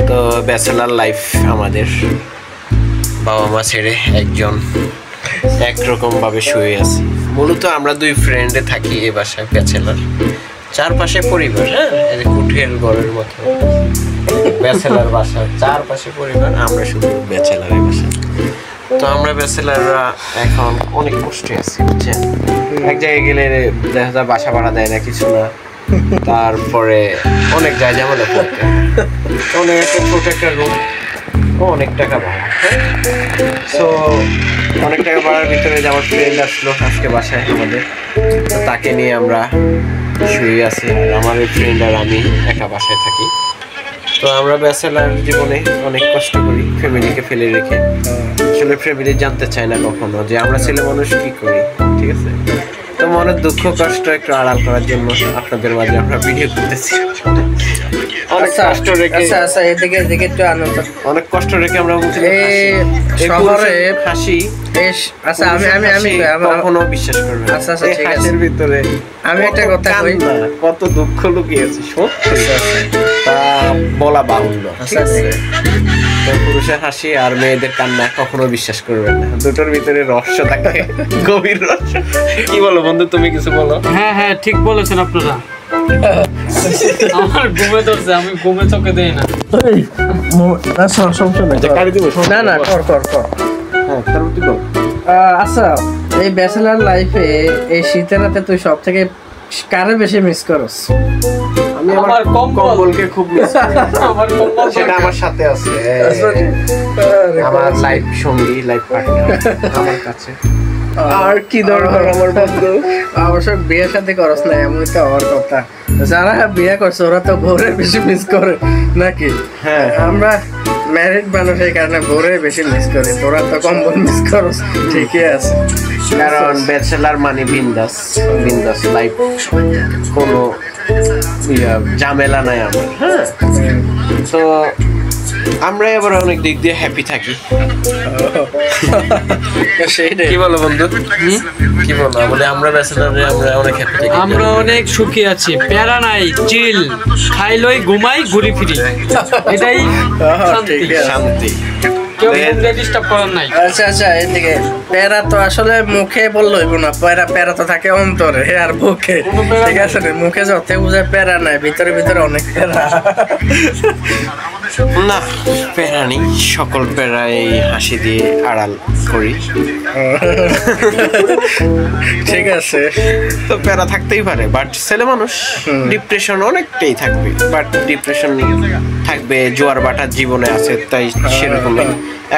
তো bachelor life আমাদের, বাবা মা ছেড়ে একজন একরকম ভাবে শুয়ে আছি। মূলত আমরা দুই ফ্রেন্ডে থাকি এই বাসায়, ব্যাচেলার। চারপাশে পরিবার, হ্যাঁ, কুঠের ঘরের মতো ব্যাচেলার বাসা, চারপাশে পরিবার, আমরা শুধু ব্যাচেলারের বাসা। তো আমরা ব্যাচেলাররা এখন অনেক কষ্টে আছি, বুঝছেন। এক জায়গায় গেলে দেখা যায় বাসা ভাড়া দেয় না, কিছু না, তারপরে অনেক যায় ঝামেলা করতে, অনেক একটা ছোট একটা রুম, অনেক টাকা ভাড়া। সো অনেক টাকা ভাড়ার ভিতরে যে আমার ফ্রেন্ড আসলো আজকে বাসায় আমাদের, তো তাকে নিয়ে আমরা শুয়ে আছি। আর আমার এই ফ্রেন্ড আর আমি একা বাসায় থাকি। তো আমরা ব্যাচেলার জীবনে অনেক কষ্ট করি ফ্যামিলিকে ফেলে রেখে। আসলে ফ্যামিলি জানতে চায় না কখনো যে আমরা ছেলে মানুষ কি করি, ঠিক আছে। তো মনের দুঃখ কষ্ট একটু আড়াল করার জন্য আপনাদের মাঝে আমরা ভিডিও করতেছি। অনেক কষ্ট রেখে, এদিকে একটু আনন্দ, অনেক কষ্ট রেখে আমরা শহরে হাসি। আচ্ছা আমি কখনো বিশ্বাস করবেন। আচ্ছা ঠিক আছে, হাসির ভিতরে আমি একটা কথা কই, কত দুঃখ লুকিয়ে আছে তা বলা বাহুল্য, ঠিক আছে। পুরুষের হাসি আর মেয়েদের কান্না কখনো বিশ্বাস করবেন না, দুটোর ভিতরে রহস্য থাকে, গভীর রহস্য। কি বলো বন্ধু, তুমি কিছু বলো। হ্যাঁ হ্যাঁ, ঠিক বলেছেন আপনারা। আমার ঘুমে ধরছে, আমি ঘুমে চোখে দেই না। না কর। আচ্ছা, এই ব্যাচেলার লাইফে এই শীতের রাতে তুই সব থেকে কারে বেশি মিস করস? আমি আমার কম্বলকে খুব মিস করি। আমার কম্বল সেটা আমার সাথে আছে, আমার লাইফ সঙ্গী, লাইফ পার্টনার আমার কাছে। আর কি দরকার আমার বন্ধু। অবশ্য বিয়ে শাদী করস না, এমন তো হওয়ার কথা। যারা বিয়ে করছে ওরা তো ভোরে বেশি মিস করে নাকি? হ্যাঁ, আমরা ম্যারিড মানুষ, এই কারণে ভোরে বেশি মিস করি। তোরা তো কম্বল মিস করস, ঠিকই আছে। কারণ ব্যাচেলার মানে বিন্দাস লাইফ, কোনো ঝামেলা নাই আমার। হ্যাঁ, তো আমরা এবার অনেক দিক দিয়ে হ্যাপি থাকি। কি বলো বন্ধু, কি বলো? বলে আমরা ব্যাচেলারে আমরা অনেক হ্যাপি থাকি, আমরা অনেক সুখী আছি, প্যারা নাই, চিল, খাই লই, ঘুমাই, ঘুরি ফিরি, এটাই শান্তি। ডিস্টার্ব করার নাই। আচ্ছা, এদিকে প্যারা তো আসলে মুখে বললে হইব না, প্যারা তো থাকে অন্তরে আর মুখে, ঠিক আছে। মুখে যত বুঝে প্যারা নাই, ভিতরে অনেক প্যারা। না, প্যারা নেই, সকল প্যারা এই হাসি দিয়ে আড়াল করি। ঠিক আছে, তো প্যারা থাকতেই পারে, বাট ছেলে মানুষ ডিপ্রেশন অনেকটাই থাকবে, বাট ডিপ্রেশন থাকবে, জোয়ার বাটার জীবনে আছে, তাই সেরকমই।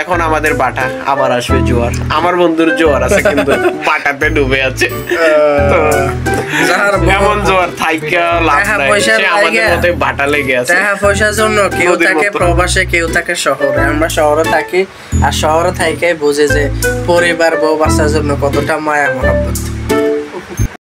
এখন আমাদের বাটা, আবার আসবে জোয়ার। আমার বন্ধুর জোয়ার আছে কিন্তু বাটাতে ডুবে আছে। তো এমন জোয়ার থাইকা লাভ নাই, সে আমাদের মধ্যে বাটা লেগে আছে। টাকা পয়সার জন্য কেউ থাকে প্রবাসে, কেউ থাকে শহরে। আমরা শহরে থাকি, আর শহরে থাইকাই বুঝে যে পরিবার বউ বাচ্চার জন্য কতটা মায়া মহব্বত।